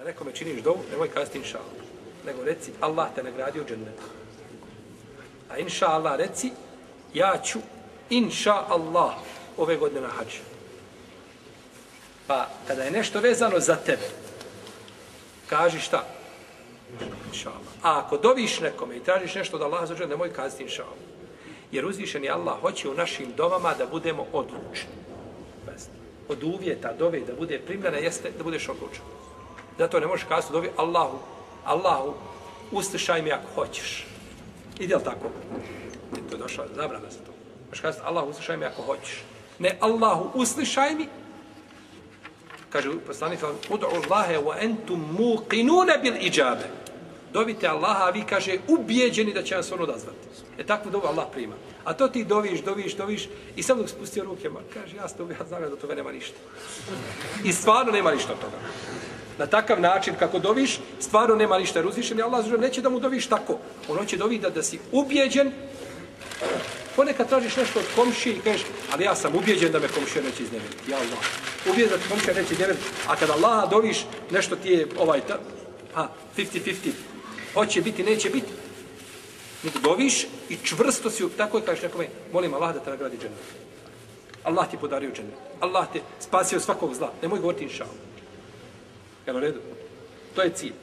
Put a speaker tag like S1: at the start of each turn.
S1: Kada nekome činiš dovu, nemoj kazati inša Allah. Nego reci, Allah te nagradio džennetom. A inša Allah reci, ja ću inša Allah ove godine na hađu. Pa kada je nešto vezano za tebe, kaži šta? Inša Allah. A ako doviš nekome i tražiš nešto da Allah zađe, nemoj kazati inša Allah. Jer uzvišeni Allah hoće u našim domama da budemo odlučni. Od uvjeta dove da bude primljena jeste da budeš odlučan. Zato ne možeš kazati dovi Allahu, uslišaj mi ako hoćeš. Ide li tako? To je došla zabrana za to. Možeš kazati Allahu, uslišaj mi ako hoćeš. Ne Allahu, uslišaj mi. Kaže poslanik, ud'u Allahe wa entum muqinune bil iđabe. Dovite Allaha, a vi, kaže, ubijeđeni da će vas on odazvati. Takvu dovu Allah prima. A to ti doviš i sam dok spustio ruke, kaže, ja znam da od toga nema ništa. I stvarno nema ništa od toga. Na takav način kako doviš, stvarno nema ništa. Jer uzvišeni Allah neće da mu doviš tako. On hoće doviti da si ubijeđen. Ponekad tražiš nešto od komšije i kažeš, ali ja sam ubijeđen da me komšija neće izneveriti. Ja Allah. Ubijeđen da te komšija neće izneveriti. A kada Allaha doviš, nešto ti je 50-50. Hoće biti, neće biti. Nek doviš i čvrsto si, tako je kažeš nekome, molim Allah da te nagradi džennet. Allah ti podario džennet. Allah te spasio svakog zla. Nemoj govoriti inša Allah. Jel u redu? To je cilj.